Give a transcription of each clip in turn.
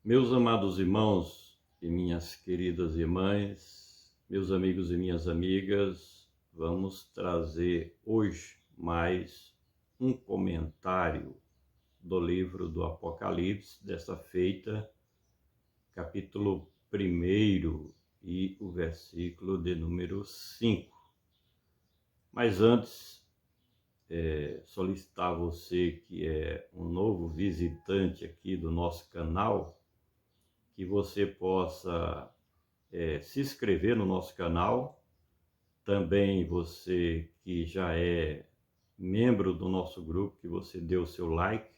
Meus amados irmãos e minhas queridas irmãs, meus amigos e minhas amigas, vamos trazer hoje mais um comentário do livro do Apocalipse, dessa feita, capítulo 1 e o versículo de número 5. Mas antes, solicitar a você que é um novo visitante aqui do nosso canal, que você possa se inscrever no nosso canal. Também você que já é membro do nosso grupo, que você dê o seu like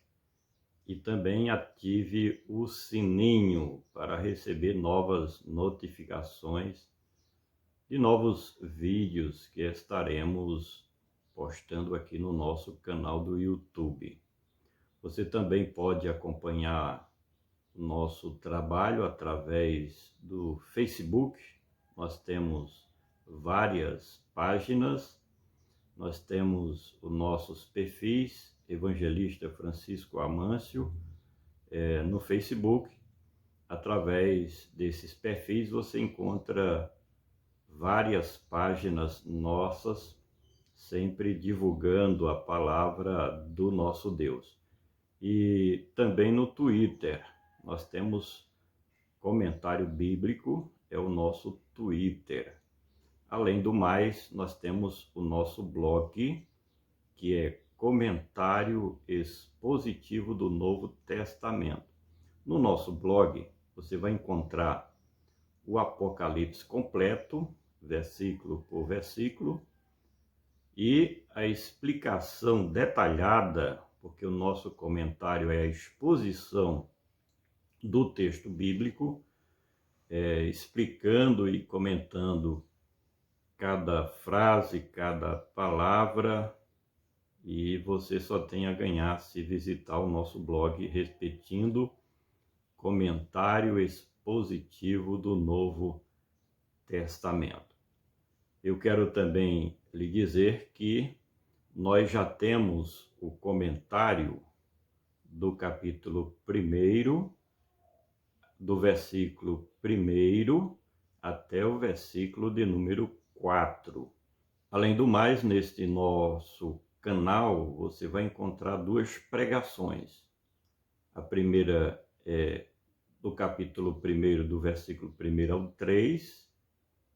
e também ative o sininho para receber novas notificações de novos vídeos que estaremos postando aqui no nosso canal do YouTube. Você também pode acompanhar nosso trabalho através do Facebook. Nós temos várias páginas, nós temos os nossos perfis, Evangelista Francisco Amâncio, no Facebook. Através desses perfis você encontra várias páginas nossas, sempre divulgando a palavra do nosso Deus. E também no Twitter, nós temos Comentário Bíblico, é o nosso Twitter. Além do mais, nós temos o nosso blog, que é Comentário Expositivo do Novo Testamento. No nosso blog, você vai encontrar o Apocalipse completo, versículo por versículo, e a explicação detalhada, porque o nosso comentário é a exposição do texto bíblico, explicando e comentando cada frase, cada palavra, e você só tem a ganhar se visitar o nosso blog, repetindo, Comentário Expositivo do Novo Testamento. Eu quero também lhe dizer que nós já temos o comentário do capítulo 1, do versículo 1 até o versículo de número 4. Além do mais, neste nosso canal, você vai encontrar duas pregações. A primeira é do capítulo 1, do versículo 1 ao 3,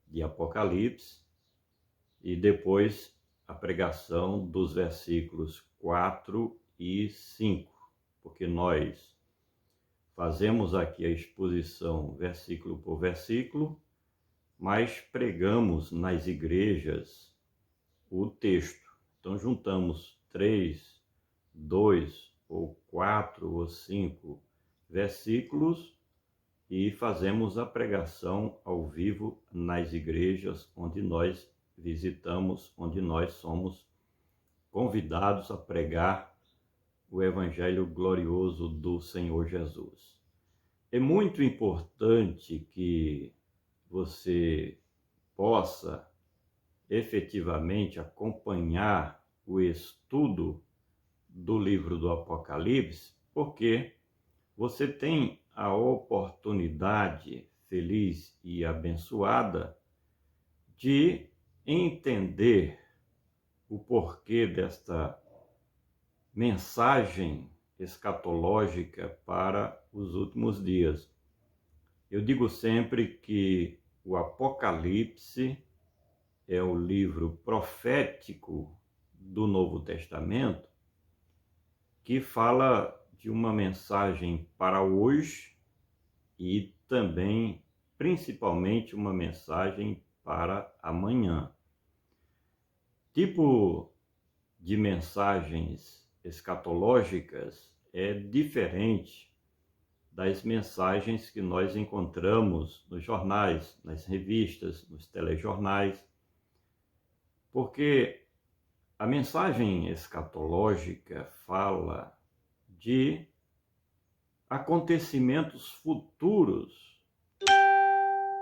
de Apocalipse, e depois a pregação dos versículos 4 e 5, porque nós fazemos aqui a exposição versículo por versículo, mas pregamos nas igrejas o texto. Então juntamos 3, 2 ou 4 ou 5 versículos e fazemos a pregação ao vivo nas igrejas onde nós visitamos, onde nós somos convidados a pregar o Evangelho glorioso do Senhor Jesus. É muito importante que você possa efetivamente acompanhar o estudo do livro do Apocalipse, porque você tem a oportunidade feliz e abençoada de entender o porquê desta mensagem escatológica para os últimos dias. Eu digo sempre que o Apocalipse é o livro profético do Novo Testamento que fala de uma mensagem para hoje e também, principalmente, uma mensagem para amanhã. Tipo de mensagens escatológicas é diferente das mensagens que nós encontramos nos jornais, nas revistas, nos telejornais, porque a mensagem escatológica fala de acontecimentos futuros.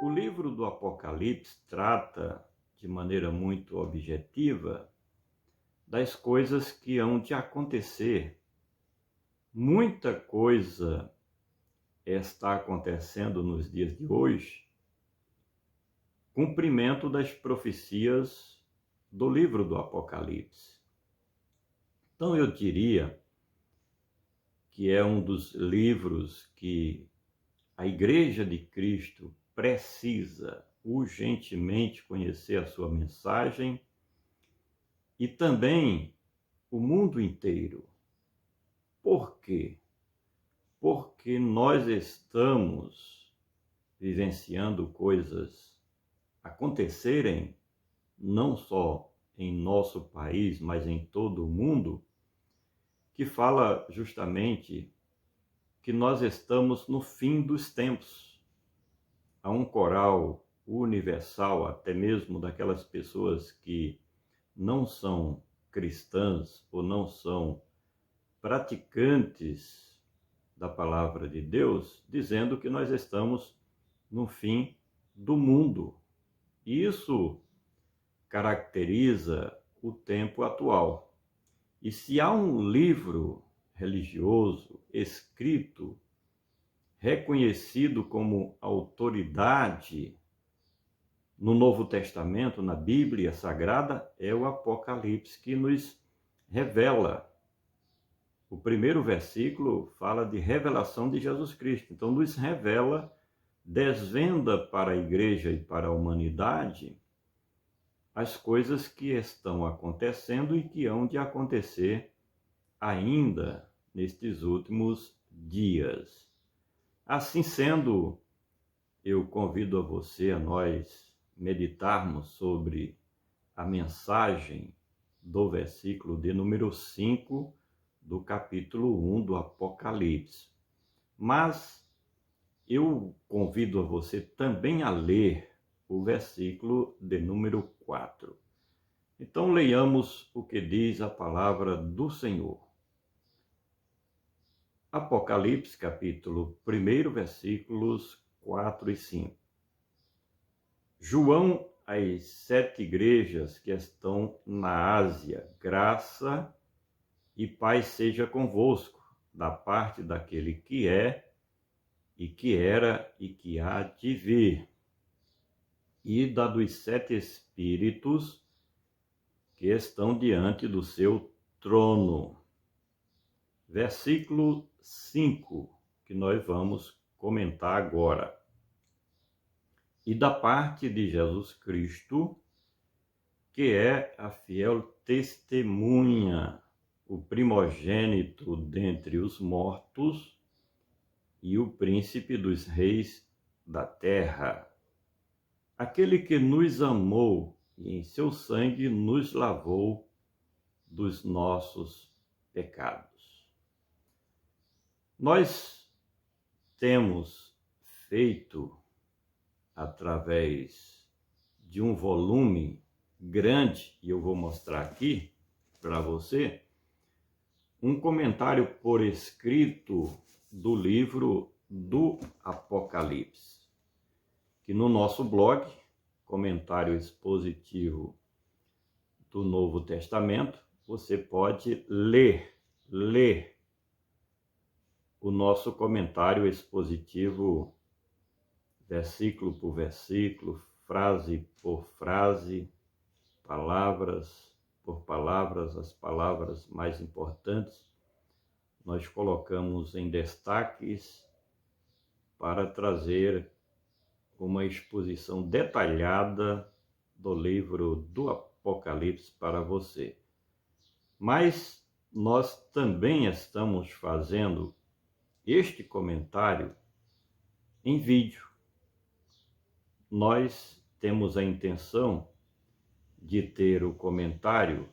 O livro do Apocalipse trata de maneira muito objetiva das coisas que hão de acontecer. Muita coisa está acontecendo nos dias de hoje, cumprimento das profecias do livro do Apocalipse. Então eu diria que é um dos livros que a Igreja de Cristo precisa urgentemente conhecer a sua mensagem e também o mundo inteiro. Por quê? Porque nós estamos vivenciando coisas acontecerem não só em nosso país, mas em todo o mundo, que fala justamente que nós estamos no fim dos tempos. Há um coral universal, até mesmo daquelas pessoas que não são cristãs ou não são praticantes da palavra de Deus, dizendo que nós estamos no fim do mundo. E isso caracteriza o tempo atual. E se há um livro religioso escrito, reconhecido como autoridade no Novo Testamento, na Bíblia Sagrada, é o Apocalipse, que nos revela. O primeiro versículo fala de revelação de Jesus Cristo. Então, nos revela, desvenda para a igreja e para a humanidade as coisas que estão acontecendo e que hão de acontecer ainda nestes últimos dias. Assim sendo, eu convido a você, a nós meditarmos sobre a mensagem do versículo de número 5 do capítulo 1 do Apocalipse. Mas eu convido a você também a ler o versículo de número 4. Então leiamos o que diz a palavra do Senhor. Apocalipse, capítulo 1, versículos 4 e 5. João, às 7 igrejas que estão na Ásia, graça e paz seja convosco, da parte daquele que é, e que era, e que há de vir, e da dos 7 espíritos que estão diante do seu trono. Versículo 5, que nós vamos comentar agora. E da parte de Jesus Cristo, que é a fiel testemunha, o primogênito dentre os mortos e o príncipe dos reis da terra, aquele que nos amou e em seu sangue nos lavou dos nossos pecados. Nós temos feito, através de um volume grande, e eu vou mostrar aqui para você, um comentário por escrito do livro do Apocalipse, que no nosso blog, Comentário Expositivo do Novo Testamento, você pode ler o nosso comentário expositivo, versículo por versículo, frase por frase, palavras por palavras, as palavras mais importantes, nós colocamos em destaques para trazer uma exposição detalhada do livro do Apocalipse para você. Mas nós também estamos fazendo este comentário em vídeo. Nós temos a intenção de ter o comentário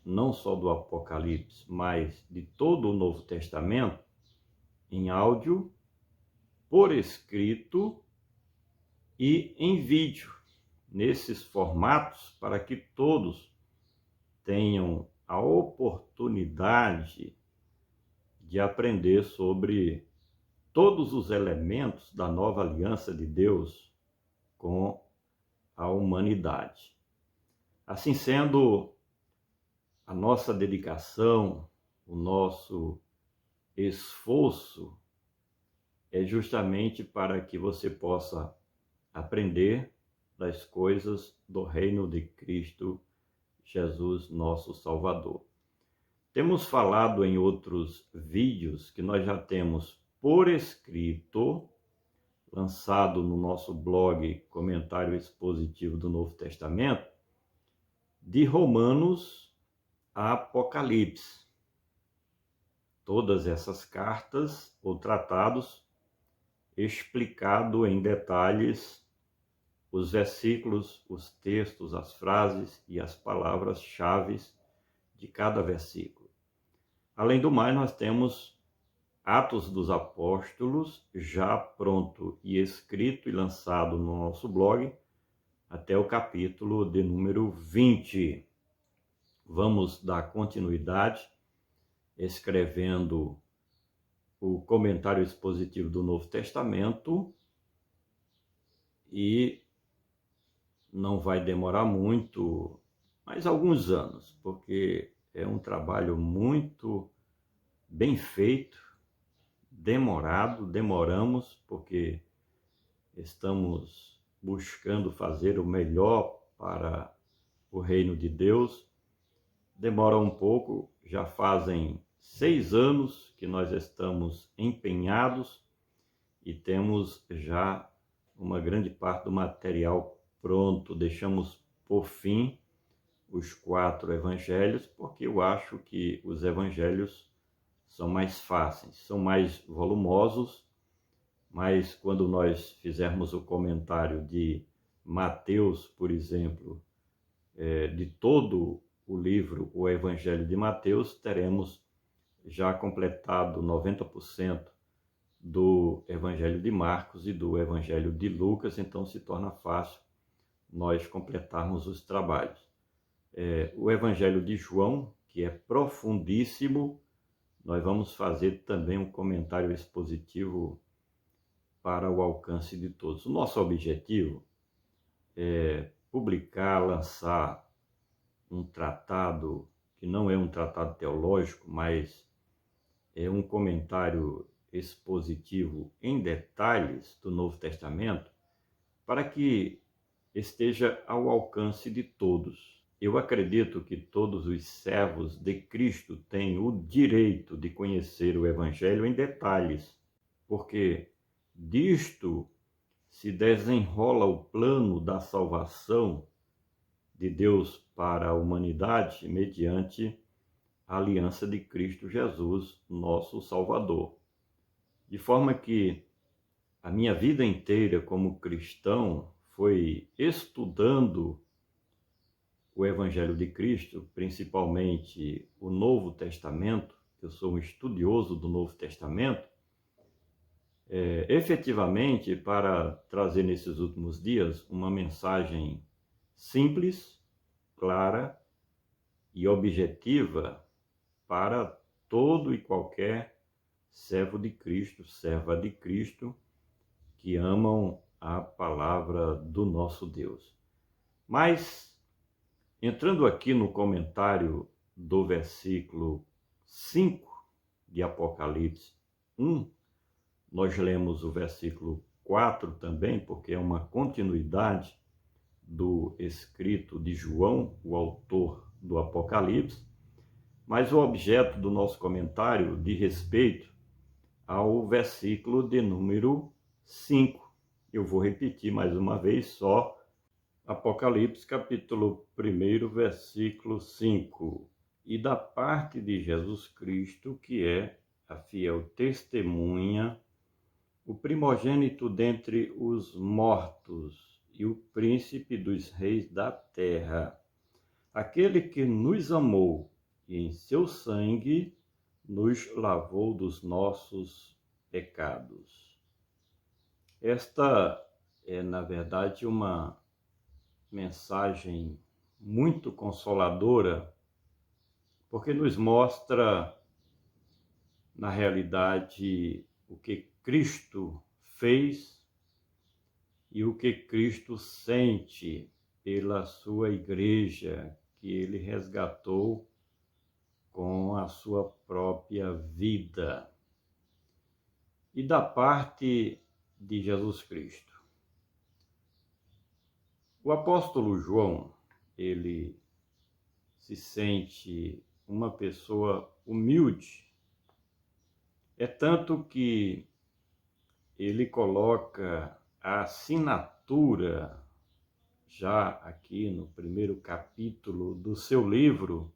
não só do Apocalipse, mas de todo o Novo Testamento em áudio, por escrito e em vídeo, nesses formatos, para que todos tenham a oportunidade de aprender sobre todos os elementos da nova aliança de Deus com a humanidade. Assim sendo, a nossa dedicação, o nosso esforço é justamente para que você possa aprender das coisas do reino de Cristo Jesus, nosso Salvador. Temos falado em outros vídeos que nós já temos por escrito, lançado no nosso blog Comentário Expositivo do Novo Testamento, de Romanos a Apocalipse. Todas essas cartas ou tratados explicado em detalhes os versículos, os textos, as frases e as palavras-chave de cada versículo. Além do mais, nós temos Atos dos Apóstolos, já pronto e escrito e lançado no nosso blog, até o capítulo de número 20. Vamos dar continuidade, escrevendo o comentário expositivo do Novo Testamento, e não vai demorar muito, mas alguns anos, porque é um trabalho muito bem feito, demoramos, porque estamos buscando fazer o melhor para o reino de Deus. Demora um pouco, já fazem 6 anos que nós estamos empenhados e temos já uma grande parte do material pronto. Deixamos por fim os 4 evangelhos, porque eu acho que os evangelhos são mais fáceis, são mais volumosos, mas quando nós fizermos o comentário de Mateus, por exemplo, de todo o livro, o Evangelho de Mateus, teremos já completado 90% do Evangelho de Marcos e do Evangelho de Lucas, então se torna fácil nós completarmos os trabalhos. O Evangelho de João, que é profundíssimo, nós vamos fazer também um comentário expositivo para o alcance de todos. O nosso objetivo é publicar, lançar um tratado, que não é um tratado teológico, mas é um comentário expositivo em detalhes do Novo Testamento, para que esteja ao alcance de todos. Eu acredito que todos os servos de Cristo têm o direito de conhecer o Evangelho em detalhes, porque disto se desenrola o plano da salvação de Deus para a humanidade mediante a aliança de Cristo Jesus, nosso Salvador. De forma que a minha vida inteira como cristão foi estudando o Evangelho de Cristo, principalmente o Novo Testamento. Eu sou um estudioso do Novo Testamento, efetivamente para trazer nesses últimos dias uma mensagem simples, clara e objetiva para todo e qualquer servo de Cristo, serva de Cristo, que amam a palavra do nosso Deus. Mas, entrando aqui no comentário do versículo 5 de Apocalipse 1, nós lemos o versículo 4 também, porque é uma continuidade do escrito de João, o autor do Apocalipse, mas o objeto do nosso comentário diz respeito ao versículo de número 5. Eu vou repetir mais uma vez só, Apocalipse capítulo 1, versículo 5. E da parte de Jesus Cristo, que é a fiel testemunha, o primogênito dentre os mortos e o príncipe dos reis da terra, aquele que nos amou e em seu sangue nos lavou dos nossos pecados. Esta é, na verdade, uma mensagem muito consoladora, porque nos mostra, na realidade, o que Cristo fez e o que Cristo sente pela sua igreja, que ele resgatou com a sua própria vida. e da parte de Jesus Cristo. O apóstolo João, ele se sente uma pessoa humilde. É tanto que ele coloca a assinatura, já aqui no primeiro capítulo do seu livro,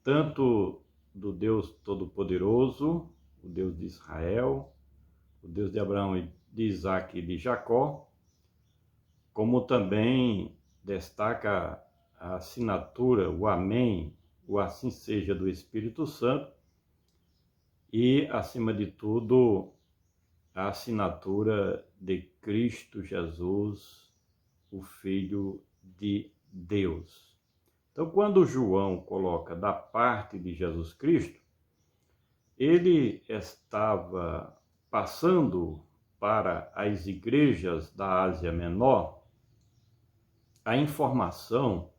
tanto do Deus Todo-Poderoso, o Deus de Israel, o Deus de Abraão, de Isaac e de Jacó, como também destaca a assinatura, o Amém, o assim seja do Espírito Santo, e, acima de tudo, a assinatura de Cristo Jesus, o Filho de Deus. Então, quando João coloca da parte de Jesus Cristo, ele estava passando para as igrejas da Ásia Menor a informação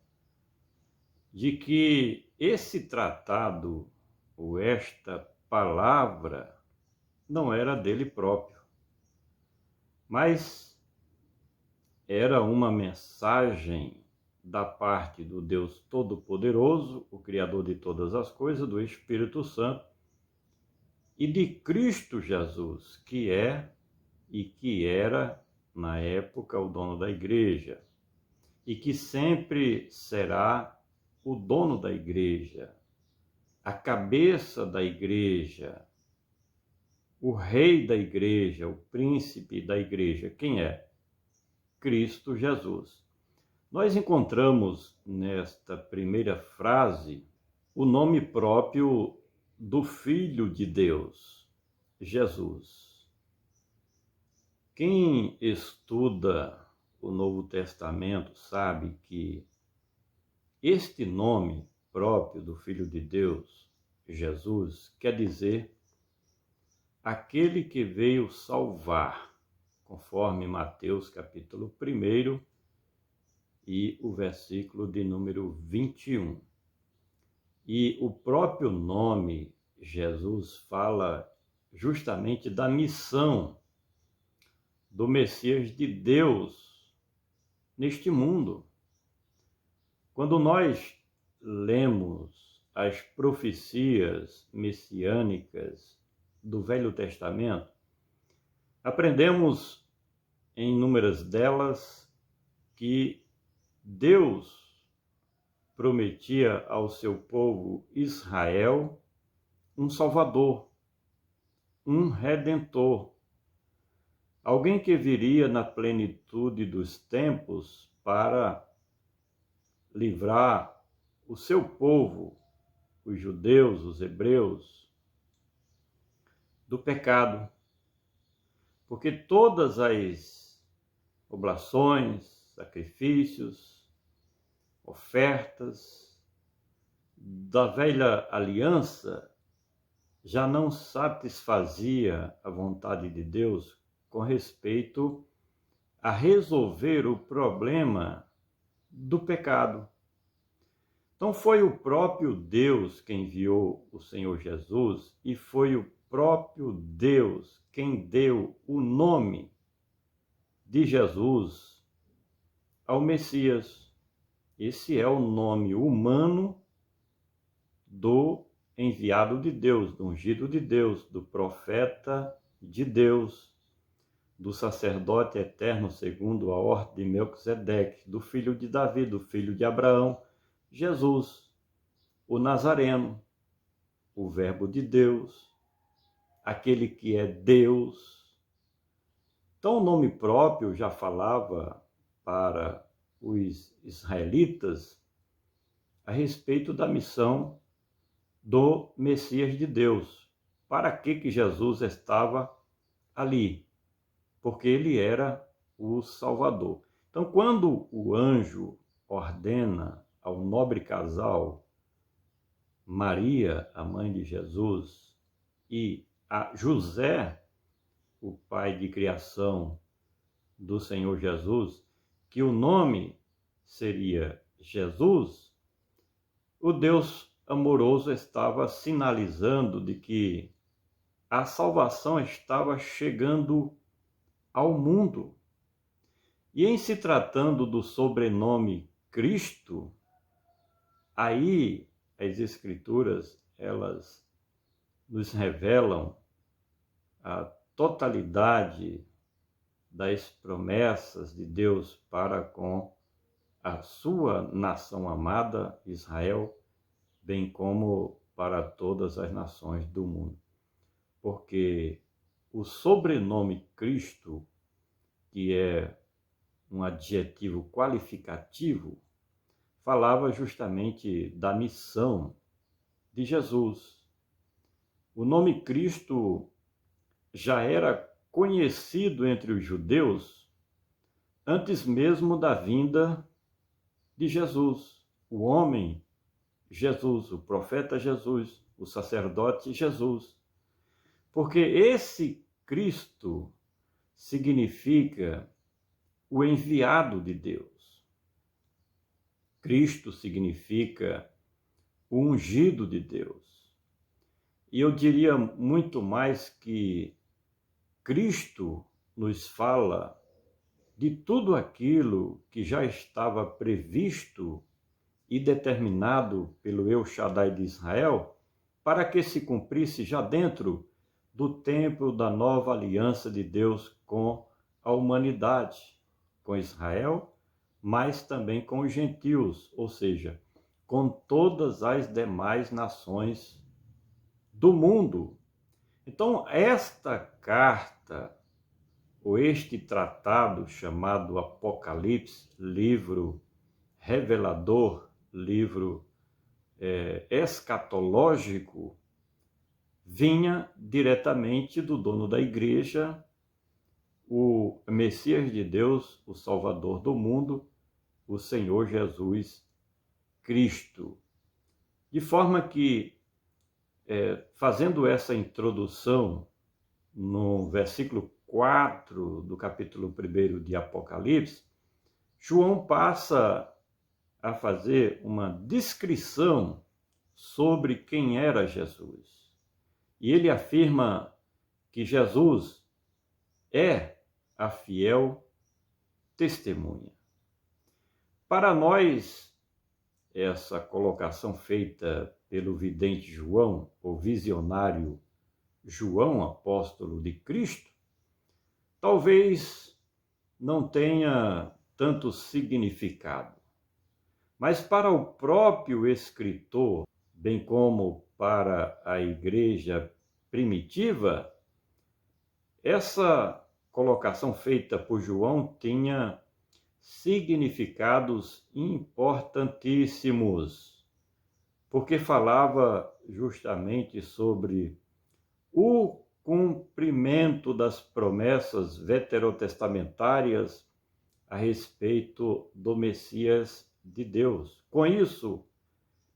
de que esse tratado, ou esta palavra, não era dele próprio, mas era uma mensagem da parte do Deus Todo-Poderoso, o Criador de todas as coisas, do Espírito Santo, e de Cristo Jesus, que é e que era, na época, o dono da igreja, e que sempre será o dono da igreja, a cabeça da igreja, o rei da igreja, o príncipe da igreja. Quem é? Cristo Jesus. Nós encontramos nesta primeira frase o nome próprio do Filho de Deus, Jesus. Quem estuda o Novo Testamento sabe que este nome próprio do Filho de Deus, Jesus, quer dizer aquele que veio salvar, conforme Mateus capítulo 1 e o versículo de número 21. E o próprio nome Jesus fala justamente da missão do Messias de Deus neste mundo. Quando nós lemos as profecias messiânicas do Velho Testamento, aprendemos em inúmeras delas que Deus prometia ao seu povo Israel um Salvador, um Redentor, alguém que viria na plenitude dos tempos para livrar o seu povo, os judeus, os hebreus, do pecado. Porque todas as oblações, sacrifícios, ofertas da velha aliança já não satisfazia a vontade de Deus com respeito a resolver o problema do pecado. Então foi o próprio Deus quem enviou o Senhor Jesus e foi o próprio Deus quem deu o nome de Jesus ao Messias. Esse é o nome humano do enviado de Deus, do ungido de Deus, do profeta de Deus, do sacerdote eterno segundo a ordem de Melquisedeque, do filho de Davi, do filho de Abraão, Jesus, o Nazareno, o Verbo de Deus, aquele que é Deus. Então o nome próprio já falava para os israelitas a respeito da missão do Messias de Deus. Para que Jesus estava ali? Porque ele era o Salvador. Então, quando o anjo ordena ao nobre casal Maria, a mãe de Jesus, e a José, o pai de criação do Senhor Jesus, que o nome seria Jesus, o Deus amoroso estava sinalizando de que a salvação estava chegando ao mundo. E em se tratando do sobrenome Cristo, aí as Escrituras, elas nos revelam a totalidade das promessas de Deus para com a sua nação amada, Israel, bem como para todas as nações do mundo. Porque o sobrenome Cristo, que é um adjetivo qualificativo, falava justamente da missão de Jesus. O nome Cristo já era conhecido entre os judeus antes mesmo da vinda de Jesus, o homem Jesus, o profeta Jesus, o sacerdote Jesus. Porque esse Cristo significa o enviado de Deus. Cristo significa o ungido de Deus. E eu diria muito mais que Cristo nos fala de tudo aquilo que já estava previsto e determinado pelo El Shaddai de Israel para que se cumprisse já dentro do tempo da nova aliança de Deus com a humanidade, com Israel, mas também com os gentios, ou seja, com todas as demais nações do mundo. Então, esta carta, ou este tratado chamado Apocalipse, livro revelador, livro escatológico, vinha diretamente do dono da igreja, o Messias de Deus, o Salvador do mundo, o Senhor Jesus Cristo. De forma que, fazendo essa introdução no versículo 4 do capítulo 1 de Apocalipse, João passa a fazer uma descrição sobre quem era Jesus. E ele afirma que Jesus é a fiel testemunha. Para nós, essa colocação feita pelo vidente João, ou visionário João, apóstolo de Cristo, talvez não tenha tanto significado. Mas para o próprio escritor, bem como para a igreja primitiva, essa colocação feita por João tinha significados importantíssimos, porque falava justamente sobre o cumprimento das promessas veterotestamentárias a respeito do Messias de Deus. Com isso,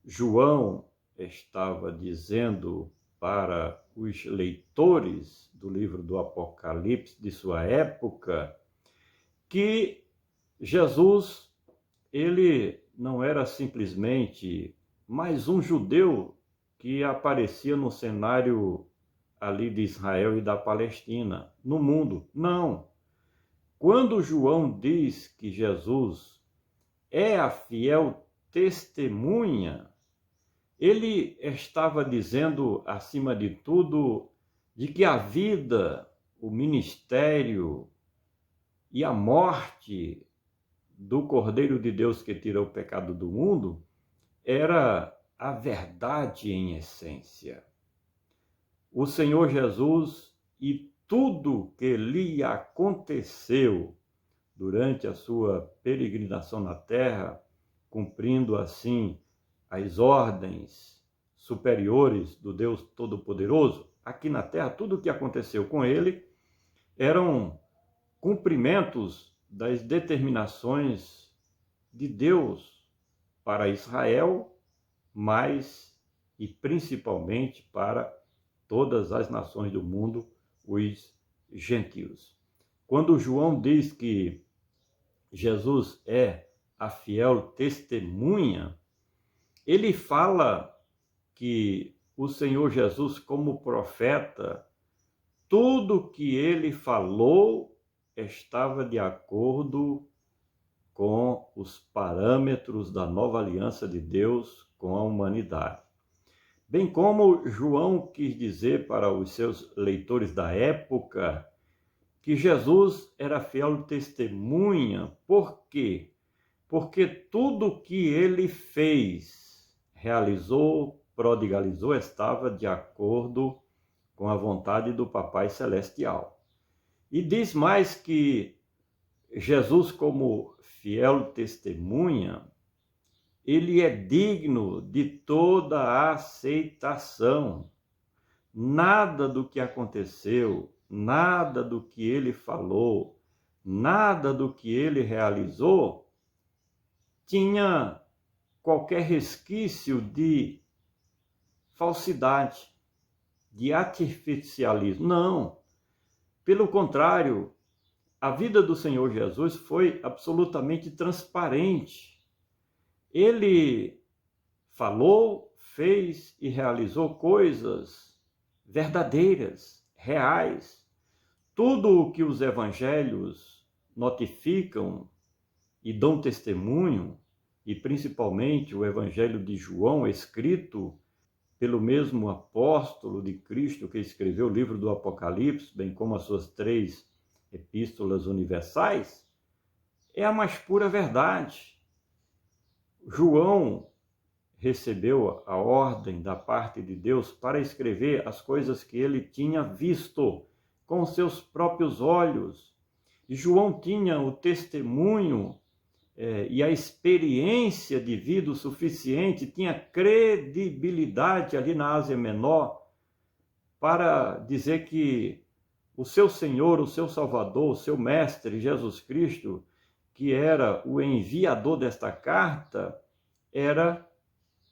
João estava dizendo para os leitores do livro do Apocalipse de sua época que Jesus, ele não era simplesmente mais um judeu que aparecia no cenário ali de Israel e da Palestina, no mundo. Não. Quando João diz que Jesus é a fiel testemunha, ele estava dizendo, acima de tudo, de que a vida, o ministério e a morte do Cordeiro de Deus que tira o pecado do mundo era a verdade em essência. O Senhor Jesus e tudo que lhe aconteceu durante a sua peregrinação na terra, cumprindo assim as ordens superiores do Deus Todo-Poderoso, aqui na terra, tudo o que aconteceu com ele eram cumprimentos das determinações de Deus para Israel, mas e principalmente para todas as nações do mundo, os gentios. Quando João diz que Jesus é a fiel testemunha, ele fala que o Senhor Jesus, como profeta, tudo que ele falou estava de acordo com os parâmetros da nova aliança de Deus com a humanidade. Bem como João quis dizer para os seus leitores da época que Jesus era fiel testemunha. Por quê? Porque tudo que ele fez, realizou, prodigalizou, estava de acordo com a vontade do Papai Celestial. E diz mais que Jesus, como fiel testemunha, ele é digno de toda a aceitação. Nada do que aconteceu, nada do que ele falou, nada do que ele realizou tinha qualquer resquício de falsidade, de artificialismo. Não. Pelo contrário, a vida do Senhor Jesus foi absolutamente transparente. Ele falou, fez e realizou coisas verdadeiras, reais. Tudo o que os evangelhos notificam e dão testemunho, e principalmente o evangelho de João, escrito pelo mesmo apóstolo de Cristo que escreveu o livro do Apocalipse, bem como as suas 3 epístolas universais, é a mais pura verdade. João recebeu a ordem da parte de Deus para escrever as coisas que ele tinha visto com seus próprios olhos. E João tinha o testemunho e a experiência de vida o suficiente, tinha credibilidade ali na Ásia Menor para dizer que o seu Senhor, o seu Salvador, o seu Mestre, Jesus Cristo, que era o enviador desta carta, era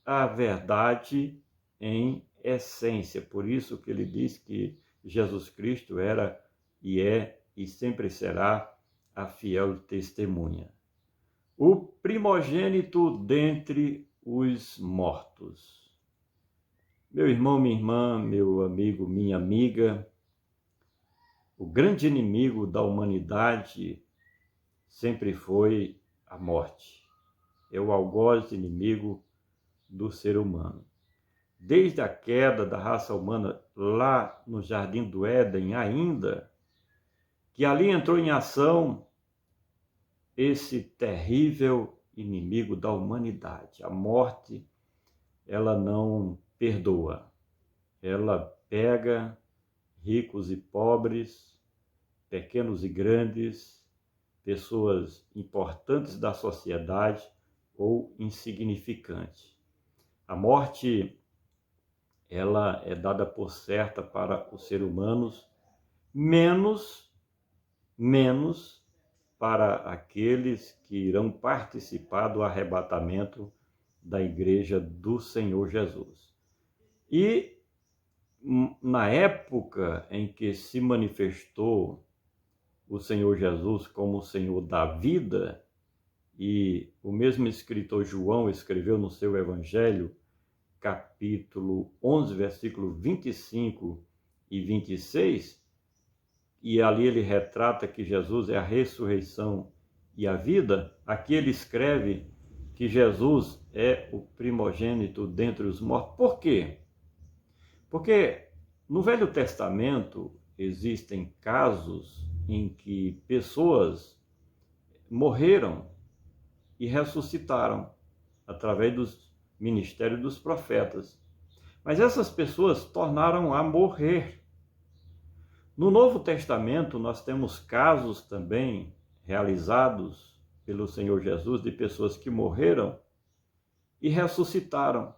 a verdade em essência. Por isso que ele diz que Jesus Cristo era e é e sempre será a fiel testemunha. O primogênito dentre os mortos. Meu irmão, minha irmã, meu amigo, minha amiga, o grande inimigo da humanidade sempre foi a morte. É o algoz inimigo do ser humano. Desde a queda da raça humana lá no Jardim do Éden ainda, que ali entrou em ação esse terrível inimigo da humanidade. A morte, ela não perdoa. Ela pega ricos e pobres, pequenos e grandes, pessoas importantes da sociedade ou insignificantes. A morte, ela é dada por certa para os seres humanos, menos para aqueles que irão participar do arrebatamento da igreja do Senhor Jesus. E na época em que se manifestou o Senhor Jesus como o Senhor da vida, e o mesmo escritor João escreveu no seu Evangelho, capítulo 11, versículo 25 e 26, e ali ele retrata que Jesus é a ressurreição e a vida. Aqui ele escreve que Jesus é o primogênito dentre os mortos. Por quê? Porque no Velho Testamento existem casos em que pessoas morreram e ressuscitaram através dos ministérios dos profetas. Mas essas pessoas tornaram a morrer. No Novo Testamento, nós temos casos também realizados pelo Senhor Jesus de pessoas que morreram e ressuscitaram,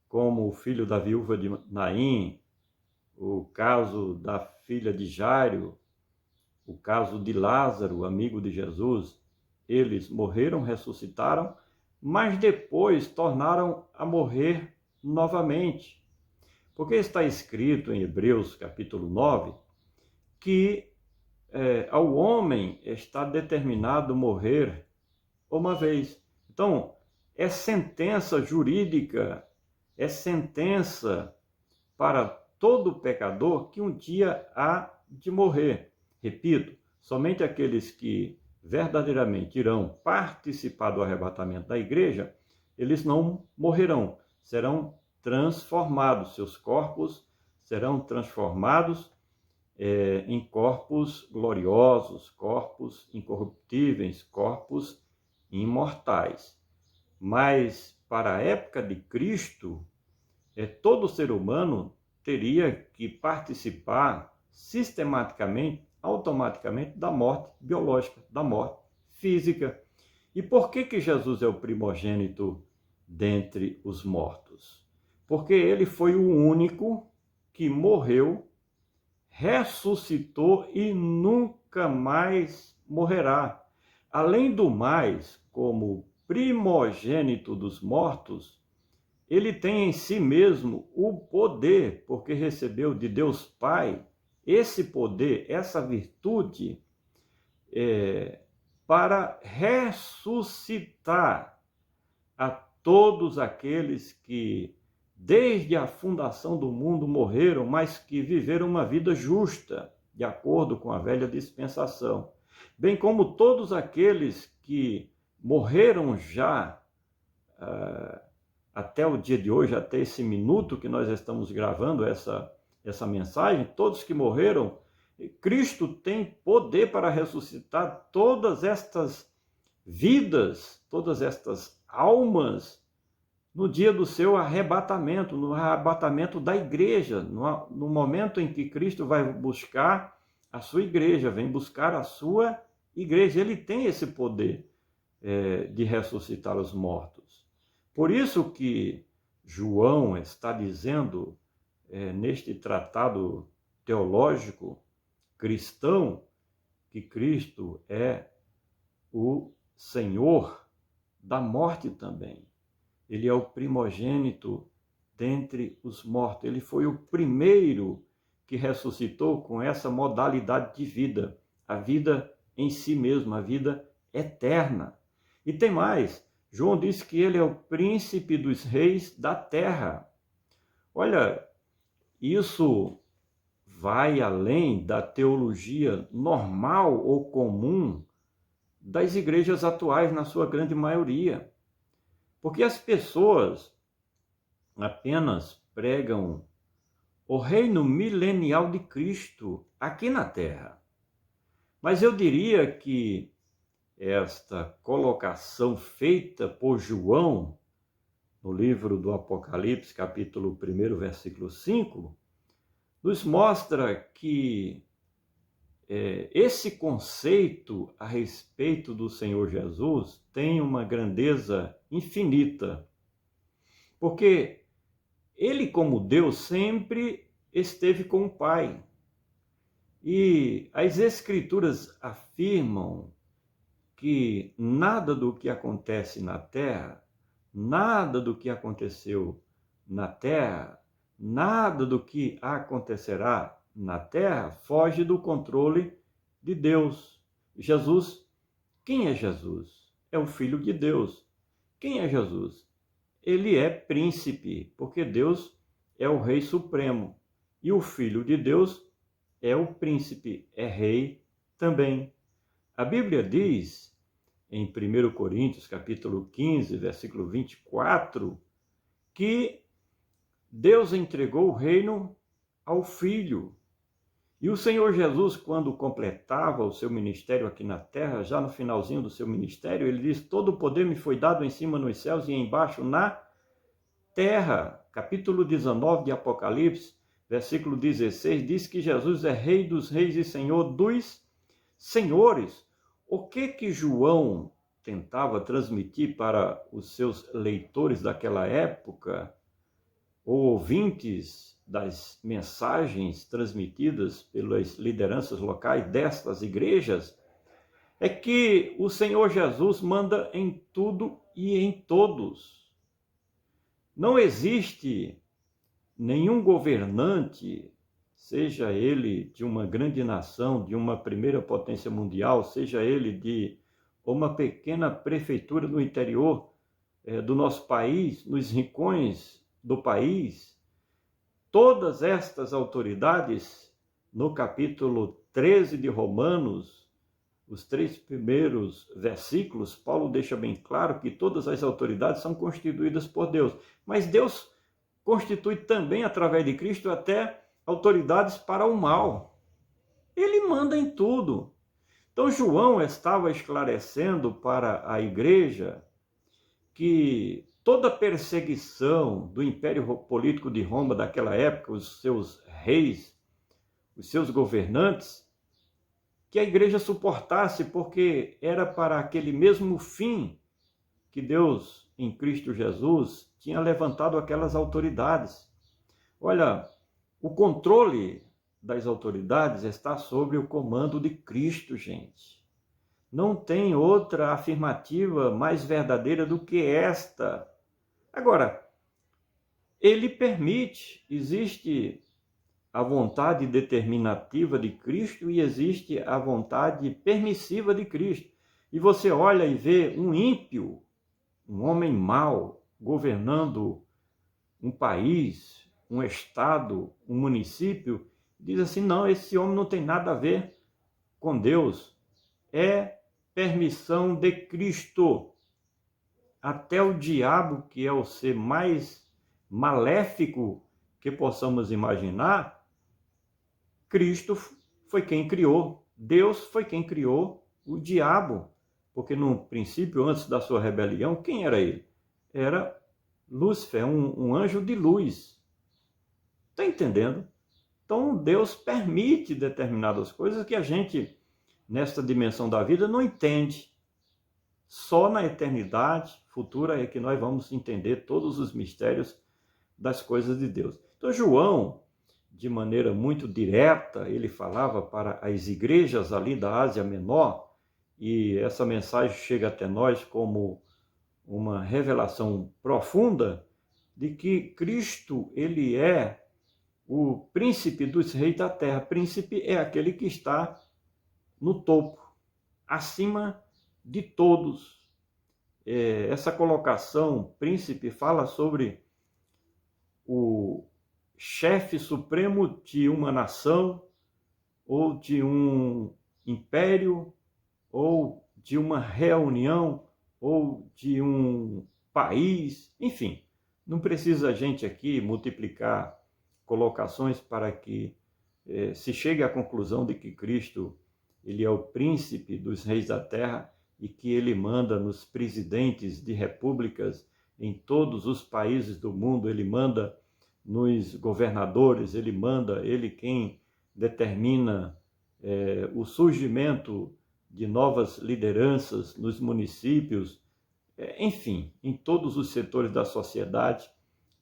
como o filho da viúva de Naim, o caso da filha de Jairo, o caso de Lázaro, amigo de Jesus. Eles morreram, ressuscitaram, mas depois tornaram a morrer novamente. Porque está escrito em Hebreus capítulo 9 que ao homem está determinado morrer uma vez. Então, é sentença jurídica, é sentença para todo pecador que um dia há de morrer. Repito, somente aqueles que verdadeiramente irão participar do arrebatamento da igreja, eles não morrerão, serão transformados, seus corpos serão transformados em corpos gloriosos, corpos incorruptíveis, corpos imortais. Mas para a época de Cristo, todo ser humano teria que participar sistematicamente, automaticamente, da morte biológica, da morte física. E por que Jesus é o primogênito dentre os mortos? Porque ele foi o único que morreu, ressuscitou e nunca mais morrerá. Além do mais, como primogênito dos mortos, ele tem em si mesmo o poder, porque recebeu de Deus Pai esse poder, essa virtude, para ressuscitar a todos aqueles que, desde a fundação do mundo, morreram, mas que viveram uma vida justa, de acordo com a velha dispensação. Bem como todos aqueles que morreram já, até o dia de hoje, até esse minuto que nós estamos gravando essa mensagem, todos que morreram, Cristo tem poder para ressuscitar todas estas vidas, todas estas almas, no dia do seu arrebatamento, no arrebatamento da igreja, no momento em que Cristo vai buscar a sua igreja, vem buscar a sua igreja. Ele tem esse poder de ressuscitar os mortos. Por isso que João está dizendo neste tratado teológico cristão que Cristo é o Senhor da morte também. Ele é o primogênito dentre os mortos. Ele foi o primeiro que ressuscitou com essa modalidade de vida, a vida em si mesmo, a vida eterna. E tem mais, João diz que ele é o príncipe dos reis da terra. Olha, isso vai além da teologia normal ou comum das igrejas atuais, na sua grande maioria. Porque as pessoas apenas pregam o reino milenial de Cristo aqui na Terra. Mas eu diria que esta colocação feita por João no livro do Apocalipse, capítulo 1, versículo 5, nos mostra que esse conceito a respeito do Senhor Jesus tem uma grandeza infinita, porque ele, como Deus, sempre esteve com o Pai. E as Escrituras afirmam que nada do que acontece na terra, nada do que aconteceu na terra, nada do que acontecerá na terra foge do controle de Deus. Jesus, quem é Jesus? É o Filho de Deus. Quem é Jesus? Ele é príncipe, porque Deus é o Rei Supremo. E o Filho de Deus é o príncipe, é rei também. A Bíblia diz, em 1 Coríntios, capítulo 15, versículo 24, que Deus entregou o reino ao Filho. E o Senhor Jesus, quando completava o seu ministério aqui na terra, já no finalzinho do seu ministério, ele diz: todo o poder me foi dado em cima nos céus e embaixo na terra. Capítulo 19 de Apocalipse, versículo 16, diz que Jesus é Rei dos reis e Senhor dos senhores. O que João tentava transmitir para os seus leitores daquela época, ou ouvintes das mensagens transmitidas pelas lideranças locais destas igrejas, é que o Senhor Jesus manda em tudo e em todos. Não existe nenhum governante, seja ele de uma grande nação, de uma primeira potência mundial, seja ele de uma pequena prefeitura no interior do nosso país, nos rincões do país, todas estas autoridades, no capítulo 13 de Romanos, os 3 primeiros versículos, Paulo deixa bem claro que todas as autoridades são constituídas por Deus. Mas Deus constitui também, através de Cristo, até autoridades para o mal. Ele manda em tudo. Então, João estava esclarecendo para a igreja que toda perseguição do império político de Roma daquela época, os seus reis, os seus governantes, que a igreja suportasse, porque era para aquele mesmo fim que Deus, em Cristo Jesus, tinha levantado aquelas autoridades. Olha, o controle das autoridades está sob o comando de Cristo, gente. Não tem outra afirmativa mais verdadeira do que esta. Agora, ele permite, existe a vontade determinativa de Cristo e existe a vontade permissiva de Cristo. E você olha e vê um ímpio, um homem mau, governando um país, um estado, um município, diz assim, não, esse homem não tem nada a ver com Deus. É permissão de Cristo. Até o diabo, que é o ser mais maléfico que possamos imaginar, Cristo foi quem criou. Deus foi quem criou o diabo. Porque no princípio, antes da sua rebelião, quem era ele? Era Lúcifer, um anjo de luz. Está entendendo? Então Deus permite determinadas coisas que a gente, nesta dimensão da vida, não entende. Só na eternidade futura é que nós vamos entender todos os mistérios das coisas de Deus. Então João, de maneira muito direta, ele falava para as igrejas ali da Ásia Menor, e essa mensagem chega até nós como uma revelação profunda de que Cristo, ele é o príncipe dos reis da terra. Príncipe é aquele que está no topo, acima de todos. Essa colocação, príncipe, fala sobre o chefe supremo de uma nação, ou de um império, ou de uma reunião, ou de um país, enfim. Não precisa a gente aqui multiplicar colocações para que se chegue à conclusão de que Cristo, ele é o príncipe dos reis da terra e que ele manda nos presidentes de repúblicas em todos os países do mundo, ele manda nos governadores, ele quem determina o surgimento de novas lideranças nos municípios, enfim, em todos os setores da sociedade,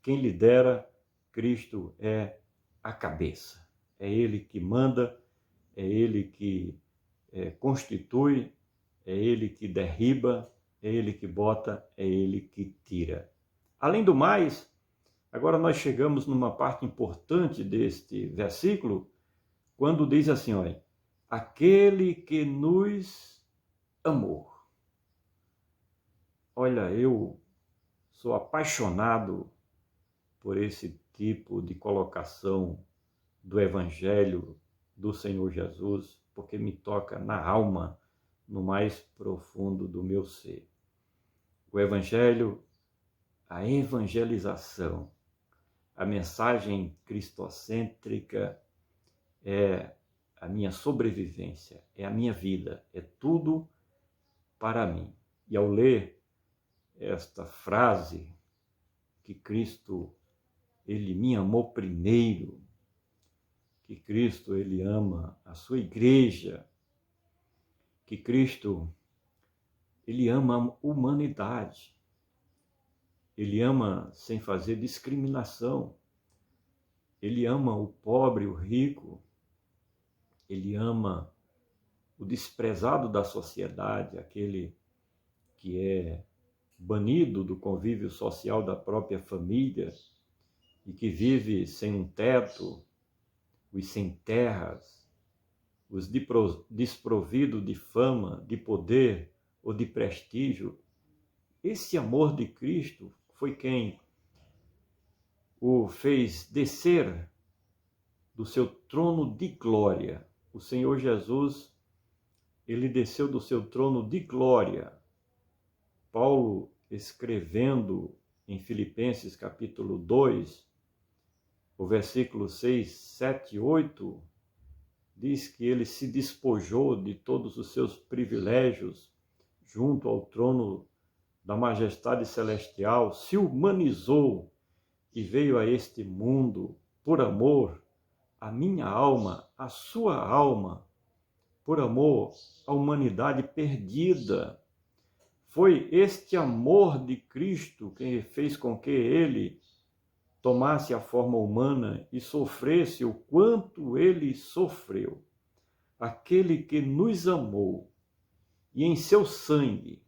quem lidera, Cristo é a cabeça. É ele que manda, é ele que constitui, é ele que derriba, é ele que bota, é ele que tira. Além do mais, agora nós chegamos numa parte importante deste versículo, quando diz assim, olha, aquele que nos amou. Olha, eu sou apaixonado por esse tipo de colocação do Evangelho do Senhor Jesus, porque me toca na alma, no mais profundo do meu ser. O Evangelho, a evangelização, a mensagem cristocêntrica é a minha sobrevivência, é a minha vida, é tudo para mim. E ao ler esta frase, que Cristo, ele me amou primeiro, que Cristo, ele ama a sua igreja, que Cristo, ele ama a humanidade, ele ama sem fazer discriminação, ele ama o pobre, o rico, ele ama o desprezado da sociedade, aquele que é banido do convívio social da própria família e que vive sem um teto, os sem terras, os desprovidos de fama, de poder ou de prestígio. Esse amor de Cristo foi quem o fez descer do seu trono de glória. O Senhor Jesus, ele desceu do seu trono de glória. Paulo, escrevendo em Filipenses capítulo 2, o versículo 6, 7 e 8, diz que ele se despojou de todos os seus privilégios junto ao trono da majestade celestial, se humanizou e veio a este mundo por amor à minha alma, à sua alma, por amor à humanidade perdida. Foi este amor de Cristo que fez com que ele tomasse a forma humana e sofresse o quanto ele sofreu. Aquele que nos amou e em seu sangue.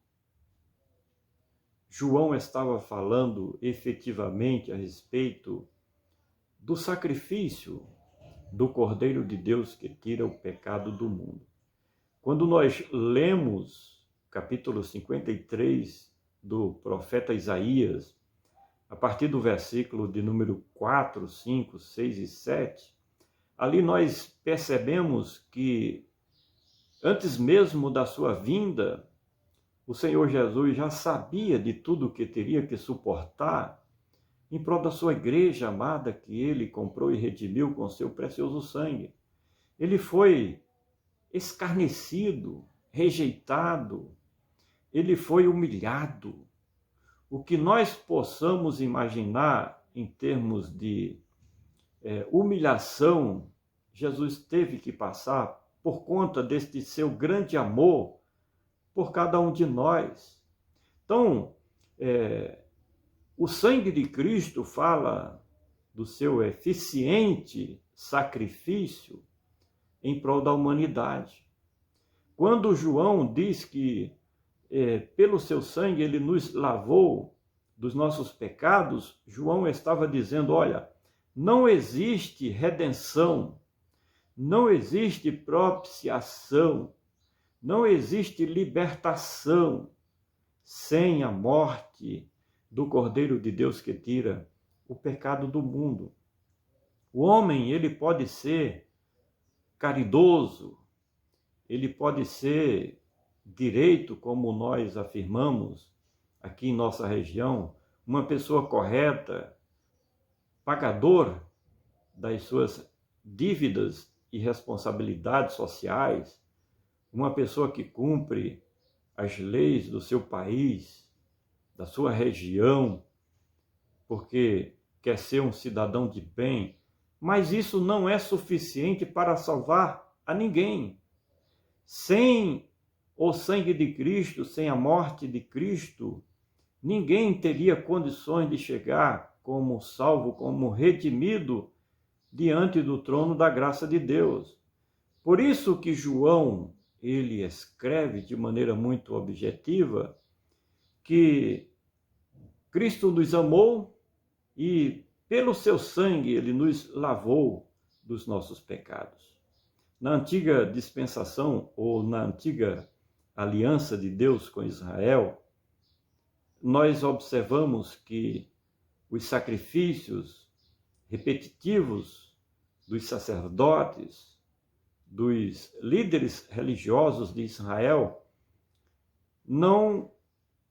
João estava falando efetivamente a respeito do sacrifício do Cordeiro de Deus que tira o pecado do mundo. Quando nós lemos capítulo 53 do profeta Isaías, a partir do versículo de número 4, 5, 6 e 7, ali nós percebemos que antes mesmo da sua vinda, o Senhor Jesus já sabia de tudo o que teria que suportar em prol da sua igreja amada que ele comprou e redimiu com seu precioso sangue. Ele foi escarnecido, rejeitado, ele foi humilhado. O que nós possamos imaginar em termos de humilhação, Jesus teve que passar por conta deste seu grande amor por cada um de nós. Então, o sangue de Cristo fala do seu eficiente sacrifício em prol da humanidade. Quando João diz que pelo seu sangue ele nos lavou dos nossos pecados, João estava dizendo, olha, não existe redenção, não existe propiciação, não existe libertação sem a morte do Cordeiro de Deus que tira o pecado do mundo. O homem, ele pode ser caridoso, ele pode ser direito, como nós afirmamos aqui em nossa região, uma pessoa correta, pagador das suas dívidas e responsabilidades sociais, uma pessoa que cumpre as leis do seu país, da sua região, porque quer ser um cidadão de bem, mas isso não é suficiente para salvar a ninguém. Sem o sangue de Cristo, sem a morte de Cristo, ninguém teria condições de chegar como salvo, como redimido diante do trono da graça de Deus. Por isso que João, ele escreve de maneira muito objetiva que Cristo nos amou e pelo seu sangue ele nos lavou dos nossos pecados. Na antiga dispensação ou na antiga aliança de Deus com Israel, nós observamos que os sacrifícios repetitivos dos sacerdotes, dos líderes religiosos de Israel, não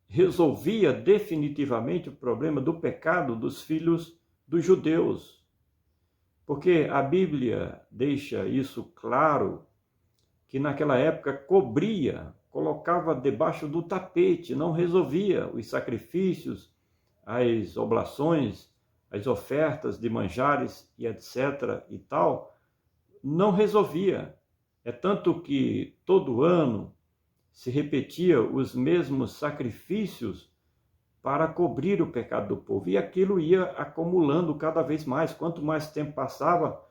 resolvia definitivamente o problema do pecado dos filhos dos judeus. Porque a Bíblia deixa isso claro, que naquela época cobria, colocava debaixo do tapete, não resolvia os sacrifícios, as oblações, as ofertas de manjares e etc. e tal, não resolvia. É tanto que todo ano se repetia os mesmos sacrifícios para cobrir o pecado do povo. E aquilo ia acumulando cada vez mais. Quanto mais tempo passava,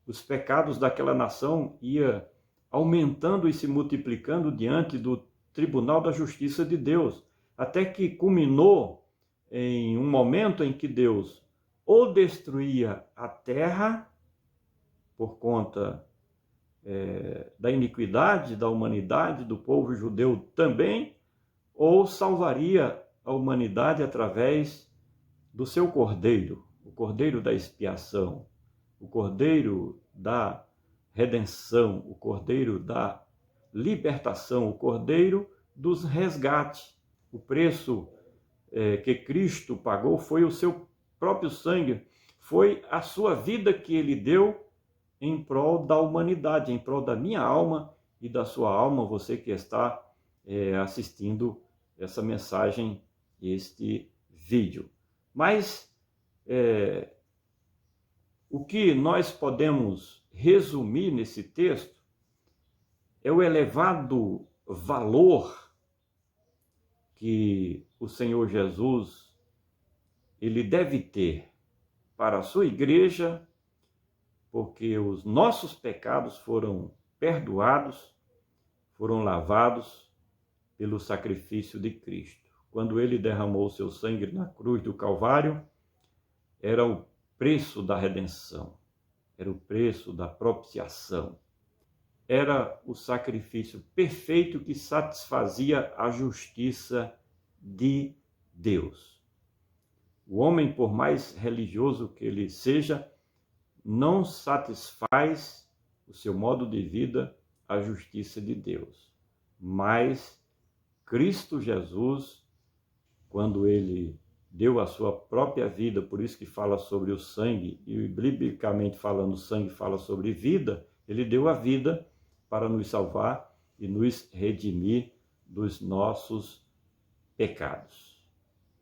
os pecados daquela nação ia aumentando e se multiplicando diante do tribunal da justiça de Deus. Até que culminou em um momento em que Deus ou destruía a terra por conta da iniquidade da humanidade, do povo judeu também, ou salvaria a humanidade através do seu Cordeiro, o o Cordeiro da expiação, o Cordeiro da redenção, o Cordeiro da libertação, o Cordeiro dos resgates. O preço que Cristo pagou foi o seu próprio sangue, foi a sua vida que ele deu em prol da humanidade, em prol da minha alma e da sua alma, você que está assistindo essa mensagem, este vídeo. Mas o que nós podemos resumir nesse texto é o elevado valor que o Senhor Jesus ele deve ter para a sua igreja, porque os nossos pecados foram perdoados, foram lavados pelo sacrifício de Cristo. Quando ele derramou o seu sangue na cruz do Calvário, era o preço da redenção, era o preço da propiciação, era o sacrifício perfeito que satisfazia a justiça de Deus. O homem, por mais religioso que ele seja, não satisfaz o seu modo de vida a justiça de Deus. Mas Cristo Jesus, quando ele deu a sua própria vida, por isso que fala sobre o sangue, e biblicamente falando, o sangue fala sobre vida, ele deu a vida para nos salvar e nos redimir dos nossos pecados.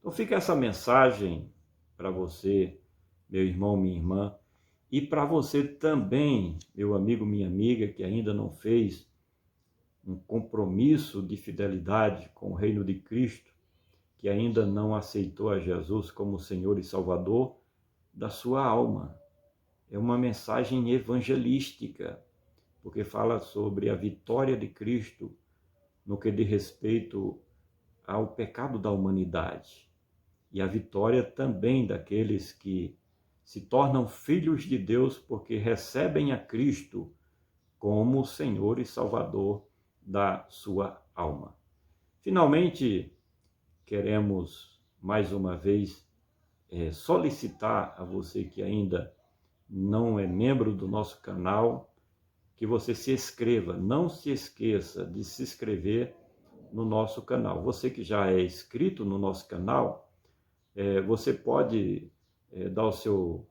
Então fica essa mensagem para você, meu irmão, minha irmã, e para você também, meu amigo, minha amiga, que ainda não fez um compromisso de fidelidade com o reino de Cristo, que ainda não aceitou a Jesus como Senhor e Salvador da sua alma. É uma mensagem evangelística, porque fala sobre a vitória de Cristo no que diz respeito ao pecado da humanidade e a vitória também daqueles que se tornam filhos de Deus porque recebem a Cristo como Senhor e Salvador da sua alma. Finalmente, queremos mais uma vez solicitar a você que ainda não é membro do nosso canal, que você se inscreva. Não se esqueça de se inscrever no nosso canal. Você que já é inscrito no nosso canal, você pode dar o seu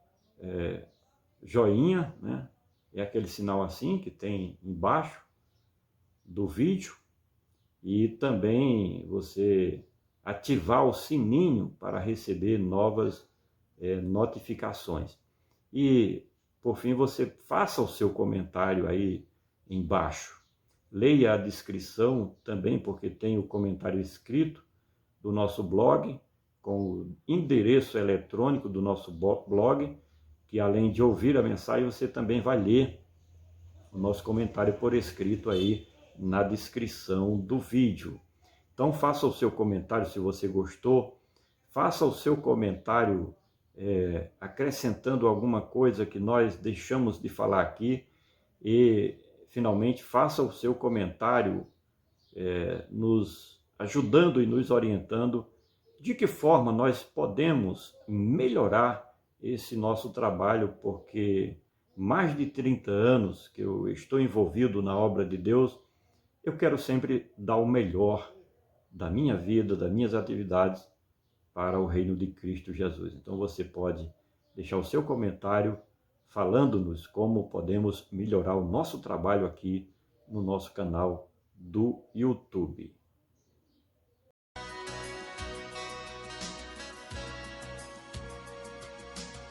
joinha, né? É aquele sinal assim que tem embaixo do vídeo, e também você ativar o sininho para receber novas notificações. E, por fim, você faça o seu comentário aí embaixo. Leia a descrição também, porque tem o comentário escrito do nosso blog, com o endereço eletrônico do nosso blog, que além de ouvir a mensagem, você também vai ler o nosso comentário por escrito aí na descrição do vídeo. Então faça o seu comentário se você gostou, faça o seu comentário acrescentando alguma coisa que nós deixamos de falar aqui e, finalmente, faça o seu comentário nos ajudando e nos orientando de que forma nós podemos melhorar esse nosso trabalho, porque mais de 30 anos que eu estou envolvido na obra de Deus, eu quero sempre dar o melhor da minha vida, das minhas atividades para o reino de Cristo Jesus. Então você pode deixar o seu comentário falando-nos como podemos melhorar o nosso trabalho aqui no nosso canal do YouTube.